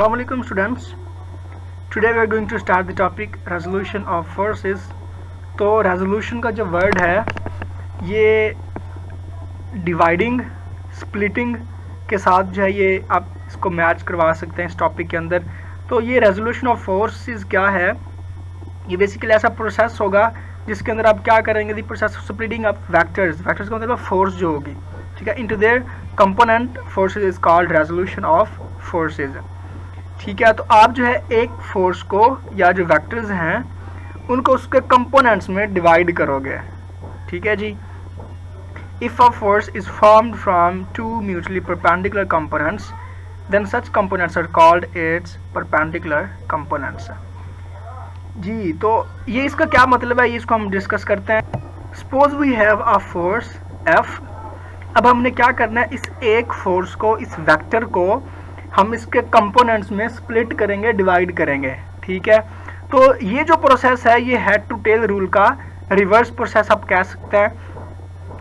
Assalamu alaikum students. Today we are going to start the topic resolution of forces. तो resolution का जो word है ये dividing, splitting के साथ जो है ये आप इसको मैच करवा सकते हैं इस टॉपिक के अंदर। तो ये resolution of forces क्या है, ये बेसिकली ऐसा प्रोसेस होगा जिसके अंदर आप क्या करेंगे, the process of splitting up vectors का मतलब फोर्स जो होगी, ठीक है, into their component forces is called resolution of forces. ठीक है, तो आप जो है एक फोर्स को या जो वेक्टर्स हैं उनको उसके कंपोनेंट्स में डिवाइड करोगे। ठीक है जी। If a force is formed from two mutually perpendicular components then such components are called its perpendicular components. जी, तो ये इसका क्या मतलब है, ये इसको हम डिस्कस करते हैं। Suppose we have a force F। अब हमने क्या करना है, इस एक फोर्स को, इस वेक्टर को हम इसके कंपोनेंट्स में स्प्लिट करेंगे, डिवाइड करेंगे। ठीक है, तो ये जो प्रोसेस है ये हेड टू टेल रूल का रिवर्स प्रोसेस आप कह सकते हैं।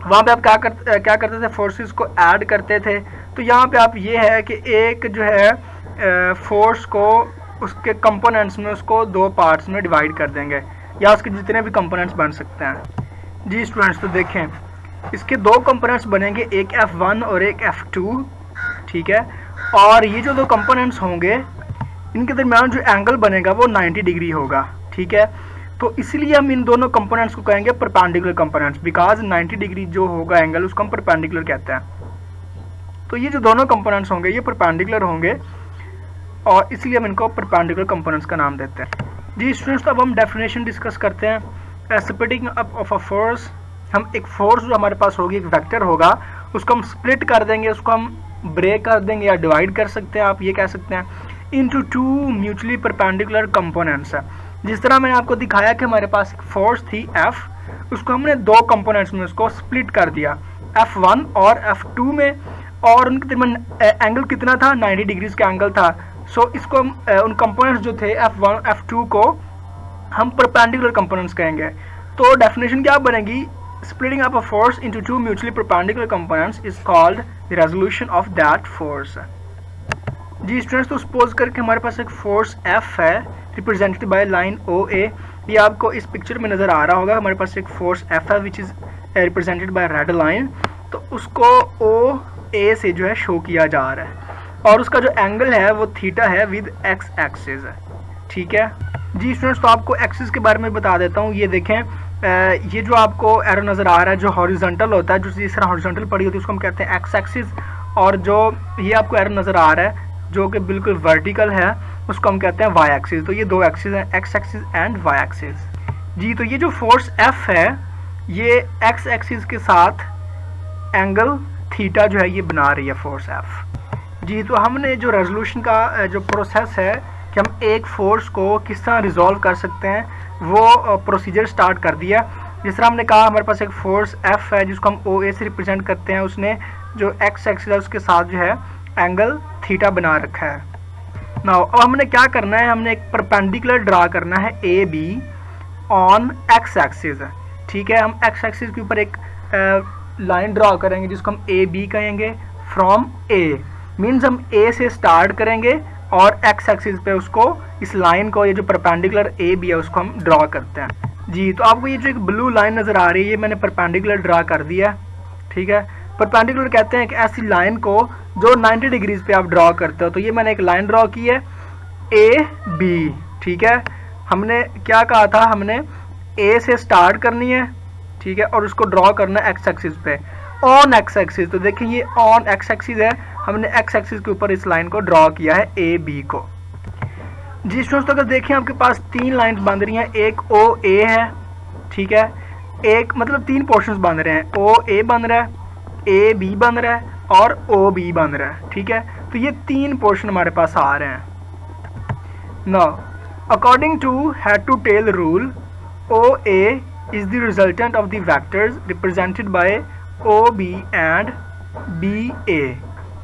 वहाँ पे आप क्या करते थे, फोर्सेस को ऐड करते थे। तो यहाँ पे आप ये है कि एक जो है फोर्स को उसके कंपोनेंट्स में उसको दो पार्ट्स में डिवाइड कर देंगे, या उसके जितने भी कंपोनेंट्स बन सकते हैं। जी स्टूडेंट्स, तो देखें इसके दो कंपोनेंट्स बनेंगे, एक F1 और एक F2। ठीक है, और ये जो दो कंपोनेंट्स होंगे इनके दरमियान जो एंगल बनेगा वो 90 डिग्री होगा। ठीक है, तो इसलिए हम इन दोनों कंपोनेंट्स को कहेंगे परपेंडिकुलर कंपोनेंट्स, बिकॉज 90 डिग्री जो होगा एंगल उसको हम परपेंडिकुलर कहते हैं। तो ये जो दोनों कंपोनेंट्स होंगे ये परपेंडिकुलर होंगे और इसलिए हम इनको परपेंडिकुलर कंपोनेंट्स का नाम देते हैं। जी स्टूडेंट्स, तो अब हम डेफिनेशन डिस्कस करते हैं। Splitting up of a force, हम एक फोर्स जो हमारे पास होगी, एक वेक्टर होगा, उसको हम स्प्लिट कर देंगे, उसको हम ब्रेक कर देंगे या डिवाइड कर सकते हैं, आप ये कह सकते हैं, into two mutually perpendicular components. जिस तरह मैंने आपको दिखाया कि हमारे पास एक फोर्स थी F, उसको हमने दो कंपोनेंट्स में उसको स्प्लिट कर दिया, F1 और F2 में, और उनके दरमियान एंगल कितना था, 90 डिग्रीज का एंगल था। सो इसको हम उन कंपोनेंट्स जो थे F1 F2 को हम परपेंडिकुलर कंपोनेंट्स कहेंगे। तो डेफिनेशन क्या बनेगी, splitting up a force into two mutually perpendicular components is called the resolution of that force। जी स्टूडेंट्स, तो सपोज करके हमारे पास एक फोर्स F है रिप्रेजेंटेड बाय लाइन OA। ये आपको इस पिक्चर में नज़र आ रहा होगा। हमारे पास एक फोर्स F है which is represented by red line, तो उसको OA से जो है शो किया जा रहा है, और उसका जो एंगल है वो थीटा है विद एक्स एक्सिस। ठीक है जी स्टूडेंट्स, तो आपको एक्सिस के बारे में बता देता हूँ। ये देखें, ये जो आपको एरो नज़र आ रहा है जो हॉरिजॉन्टल होता है, जो जिस तरह हॉरिजॉन्टल पड़ी होती है उसको हम कहते हैं एक्स एक्सिस, और जो ये आपको एरो नज़र आ रहा है जो कि बिल्कुल वर्टिकल है उसको हम कहते हैं वाई एक्सिस। तो ये दो एक्सिस हैं, X axis and Y axis. जी, तो ये जो फोर्स F है ये एक्स एक्सिस के साथ एंगल थीटा जो है ये बना रही है फोर्स F। जी, तो हमने जो रेजोल्यूशन का जो प्रोसेस है कि हम एक फोर्स को किस तरह रिजॉल्व कर सकते हैं वो प्रोसीजर स्टार्ट कर दिया। जिस तरह हमने कहा हमारे पास एक फोर्स F है जिसको हम OA से रिप्रेजेंट करते हैं, उसने जो एक्स एक्सिस है उसके साथ जो है एंगल थीटा बना रखा है। नाउ अब हमने क्या करना है, हमने एक परपेंडिकुलर ड्रा करना है AB ऑन एक्स एक्सिस। ठीक है, हम एक्स एक्सिस के ऊपर एक लाइन ड्रा करेंगे जिसको हम AB कहेंगे फ्रॉम A। मीन्स हम A से स्टार्ट करेंगे और एक्स एक्सिस पे उसको, इस लाइन को, ये जो परपेंडिकुलर AB है उसको हम ड्रा करते हैं। जी, तो आपको ये जो एक ब्लू लाइन नज़र आ रही है ये मैंने परपेंडिकुलर ड्रा कर दिया। ठीक है, परपेंडिकुलर कहते हैं कि ऐसी लाइन को जो 90 डिग्रीज पे आप ड्रा करते हो। तो ये मैंने एक लाइन ड्रा की है AB। ठीक है, हमने क्या कहा था, हमने A से स्टार्ट करनी है, ठीक है, और उसको ड्रॉ करना है एक्स एक्सिस पे ऑन एक्स एक्सिस। तो देखिए ये ऑन एक्स एक्सिस है, हमने एक्स एक्सिस के ऊपर इस लाइन को ड्रॉ किया है AB को। जी स्टूडेंट्स, तो अगर देखें आपके पास तीन लाइंस बन रही हैं, एक OA है, ठीक है, एक मतलब तीन पोर्शंस बन रहे हैं, OA बन रहा है, AB बन रहा है और OB बन रहा है। ठीक है, तो ये तीन पोर्शन हमारे पास आ रहे हैं। Now according to head to tail rule, OA is the resultant of the vectors represented by OB and BA।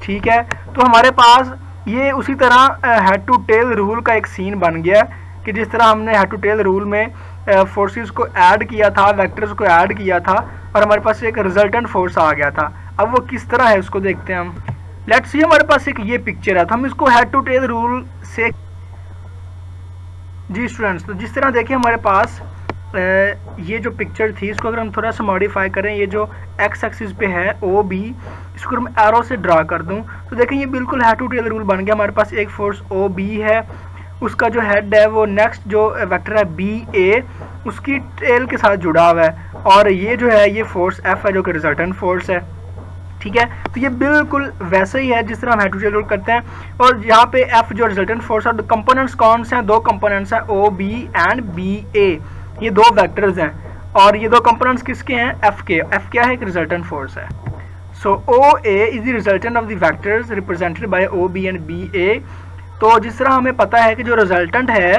ठीक है, तो हमारे पास ये उसी तरह हेड टू टेल रूल का एक सीन बन गया कि जिस तरह हमने हेड टू टेल रूल में फोर्सेस को ऐड किया था, वेक्टर्स को ऐड किया था और हमारे पास एक रिजल्टेंट फोर्स आ गया था। अब वो किस तरह है उसको देखते हैं हम। लेट्स सी हमारे पास एक ये पिक्चर है, तो हम इसको हेड टू टेल रूल से, जी स्टूडेंट्स, तो जिस तरह देखिए हमारे पास ये जो पिक्चर थी इसको अगर हम थोड़ा सा मॉडिफाई करें, ये जो एक्स एक्सिस पे है ओ बी, इसको अगर मैं एरो से ड्रा कर दूं तो देखें ये बिल्कुल हेड टू टेल रूल बन गया। हमारे पास एक फोर्स ओ बी है, उसका जो हेड है वो नेक्स्ट जो वेक्टर है बी ए उसकी टेल के साथ जुड़ा हुआ है, और ये जो है ये फोर्स एफ है जो कि रिजल्टेंट फोर्स है। ठीक है, तो ये बिल्कुल वैसे ही है जिस तरह हम हेड टू टेल रूल करते हैं। और यहाँ पे एफ जो रिजल्टेंट फोर्स है, कंपोनेंट्स कौन से हैं, दो कंपोनेंट्स हैं ओ बी एंड बी ए, ये दो वेक्टर्स हैं, और ये दो कंपोनेंट्स किसके हैं, एफ के। एफ क्या है, एक रिजल्टेंट फोर्स है। So O A is the resultant of the vectors represented by O B and B A. तो जिस तरह हमें पता है कि जो रिजल्टेंट है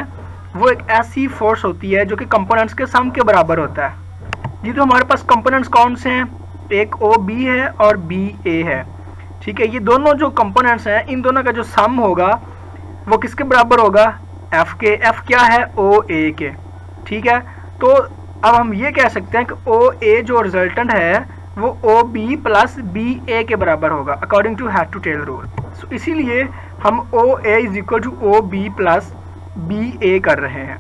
वो एक ऐसी फोर्स होती है जो कि कंपोनेंट्स के सम के बराबर होता है। जी, तो हमारे पास कंपोनेंट्स कौन से हैं, एक ओ बी है और बी ए है। ठीक है, ये दोनों जो कंपोनेंट्स हैं इन दोनों का जो सम होगा वो किसके बराबर होगा, एफ के। एफ क्या है, ओ ए के। ठीक है, तो अब हम ये कह सकते हैं कि ओ ए जो रिजल्टेंट है वो O B plus B A के बराबर होगा according to head to tail rule. So इसीलिए हम O A is equal to O B plus B A कर रहे हैं।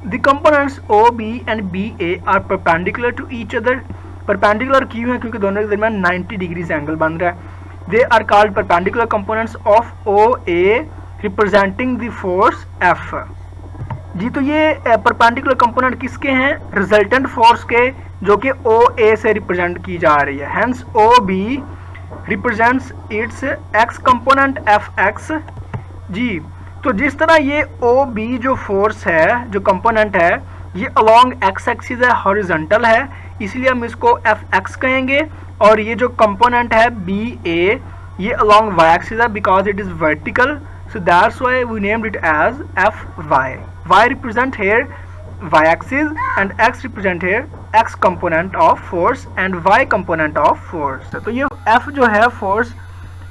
The components O B and B A are perpendicular to each other. Perpendicular क्यों है, क्योंकि दोनों के दरमियान 90 डिग्रीज एंगल बन रहा है। They are called perpendicular components of O A representing the force F. जी, तो ये परपेंडिकुलर कंपोनेंट किसके हैं, रिजल्टेंट फोर्स के, जो कि ओ ए से रिप्रेजेंट की जा रही है। Hence O B represents its X component F X. जी, तो जिस तरह ये ओ बी जो फोर्स है, जो कंपोनेंट है, ये अलोंग एक्स एक्सिस है, हॉरिजॉन्टल है, इसलिए हम इसको एफ एक्स कहेंगे। और ये जो कंपोनेंट है बी ए, ये अलोंग वाई एक्सिस है because it is vertical, so that's why we named it as fy. Y represent here y axis and x represent here x component of force and y component of force. तो ये f जो है force,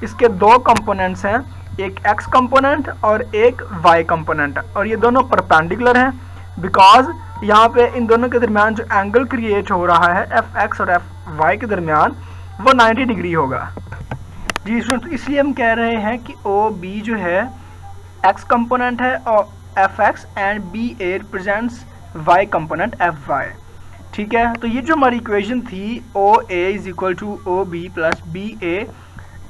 इसके दो components हैं, एक x component और एक y कंपोनेंट, और ये दोनों परपेंडिकुलर हैं बिकॉज यहाँ पे इन दोनों के दरमियान जो एंगल क्रिएट हो रहा है एफ एक्स और एफ वाई के दरमियान वो 90 डिग्री होगा। जी स्टूडेंट, तो इसलिए हम कह रहे हैं कि ओ बी जो है एक्स कंपोनेंट है और F X, and B A represents Y component F Y. ठीक है, तो ये जो हमारी इक्वेशन थी O A is equal to O B plus B A,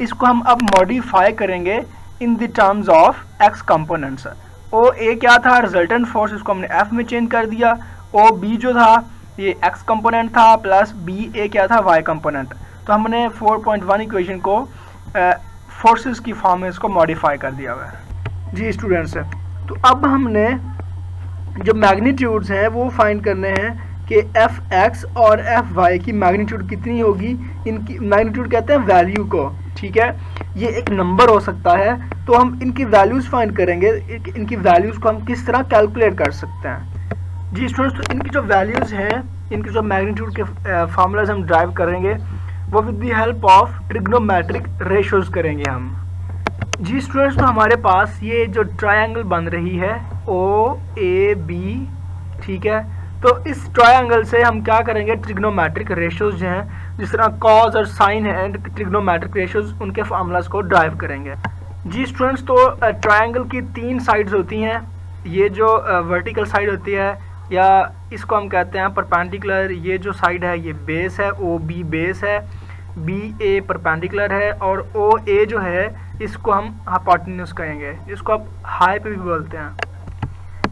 इसको हम अब मॉडिफाई करेंगे in the terms of X components. O A क्या था, रिजल्टेंट फोर्स, इसको हमने एफ में चेंज कर दिया। ओ बी जो था ये एक्स कंपोनेंट था, प्लस बी ए क्या था, वाई कंपोनेंट। तो हमने 4.1 इक्वेशन को फोर्सेस की फॉर्म में इसको मॉडिफाई कर दिया हुआ है। जी स्टूडेंट्स, तो अब हमने जो मैग्नीट्यूड्स हैं वो फाइंड करने हैं कि एफ एक्स और एफ वाई की मैग्नीट्यूड कितनी होगी। इनकी मैग्नीट्यूड कहते हैं वैल्यू को। ठीक है, ये एक नंबर हो सकता है, तो हम इनकी वैल्यूज़ फाइंड करेंगे, इनकी वैल्यूज़ को हम किस तरह कैलकुलेट कर सकते हैं। जी स्टूडेंट्स, तो इनकी जो वैल्यूज़ हैं, इनकी जो मैग्नीट्यूड के फार्मूलाज हम ड्राइव करेंगे वो with the help of trigonometric ratios करेंगे हम। जी स्टूडेंट्स, तो हमारे पास ये जो ट्रायंगल बन रही है ओ ए बी, ठीक है, तो इस ट्रायंगल से हम क्या करेंगे, ट्रिग्नोमेट्रिक रेशियोज जो हैं, जिस तरह कॉस और साइन है, ट्रिग्नोमेट्रिक रेशियोज, उनके फार्मूलाज को ड्राइव करेंगे। जी स्टूडेंट्स, तो ट्रायंगल की 3 साइड्स होती हैं। ये जो वर्टिकल साइड होती है, या इसको हम कहते हैं परपेंडिकुलर, ये जो साइड है ये बेस है, ओ बी बेस है, बी ए परपेंडिकुलर है, और ओ ए जो है इसको हम हाइपोटेन्यूज कहेंगे, इसको आप हाई पे भी बोलते हैं।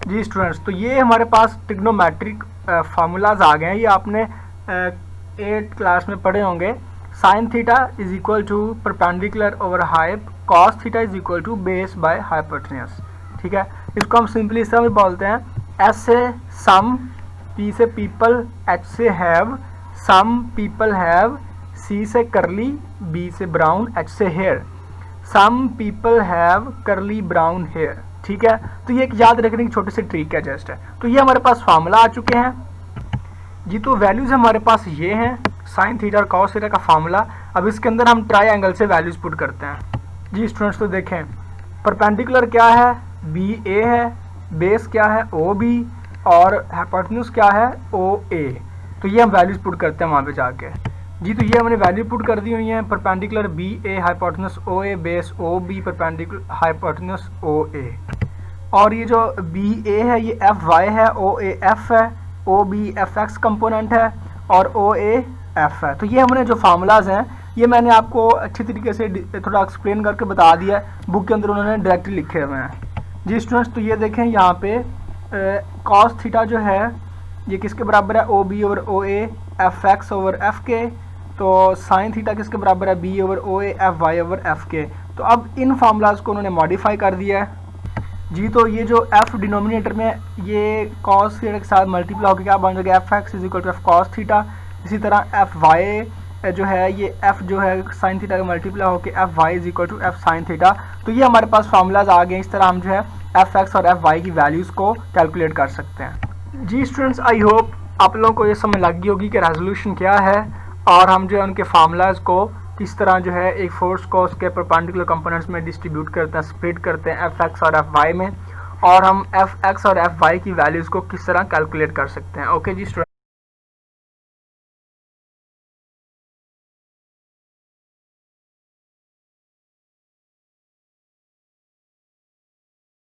जी स्टूडेंट्स, तो ये हमारे पास ट्रिग्नोमेट्रिक फार्मूलाज आ गए हैं, ये आपने 8th क्लास में पढ़े होंगे। Sine theta is equal to perpendicular over hype, cos theta is equal to base by hypotenuse. ठीक है, इसको हम सिंपली इस तरह भी बोलते हैं, एस से सम, पी से पीपल, एच से हैव, सम पीपल हैव, सी से करली, बी से ब्राउन, एच से हेयर। सम पीपल हैव करली ब्राउन हेयर। ठीक है, तो ये एक याद रखने की छोटी सी ट्रिक है जस्ट है। तो ये हमारे पास फार्मूला आ चुके हैं जी। तो वैल्यूज हमारे पास ये हैं, साइन थीटा और कॉस थीटा का फार्मूला। अब इसके अंदर हम ट्रायंगल से वैल्यूज पुट करते हैं। जी स्टूडेंट्स, तो देखें परपेंडिकुलर क्या है, बी ए है, बेस क्या है, ओ बी, और हाइपोटेन्यूज क्या है, ओ ए। तो ये हम वैल्यूज पुट करते हैं वहाँ पे जाके। जी। तो ये हमने वैल्यू पुट कर दी हुई है, perpendicular B A hypotenuse O A base O B perpendicular hypotenuse O A, और ये जो बी ए है ये एफ वाई है, ओ ए एफ है, O B F X component है और ओ ए एफ है। तो ये हमने जो फार्मूलाज हैं ये मैंने आपको अच्छी तरीके से थोड़ा एक्सप्लेन करके बता दिया है, बुक के अंदर उन्होंने डायरेक्टली लिखे हुए हैं। जी स्टूडेंट्स, तो ये देखें यहाँ पे कॉस थीटा जो है ये किसके बराबर है, O B over O A F X over F के। तो साइन थीटा किसके बराबर है, B over O A F Y over F के। तो अब इन फार्मूलाज को उन्होंने मॉडिफाई कर दिया है। जी, तो ये जो f डिनोमिनेटर में ये cos थीटा के साथ मल्टीप्लाई होकर क्या बन जाएगा, F X is equal to F cos theta. इसी तरह एफ वाई जो है ये f जो है साइन थीटा का मल्टीप्लाई होकर F Y is equal to F sine theta. तो ये हमारे पास फार्मूलाज आ गए। इस तरह हम जो है एफ एक्स और एफ वाई की वैल्यूज़ को कैलकुलेट कर सकते हैं। जी स्टूडेंट्स, आई होप आप लोगों को ये समझ लग गई होगी कि रेजोल्यूशन क्या है और हम जो है उनके फार्मूलाज को किस तरह जो है एक फोर्स को उसके परपेंडिकुलर कंपोनेंट्स में डिस्ट्रीब्यूट करते हैं, स्प्लिट करते हैं एफ एक्स और एफ वाई में, और हम एफ एक्स और एफ वाई की वैल्यूज़ को किस तरह कैलकुलेट कर सकते हैं। ओके जी स्टूडेंट।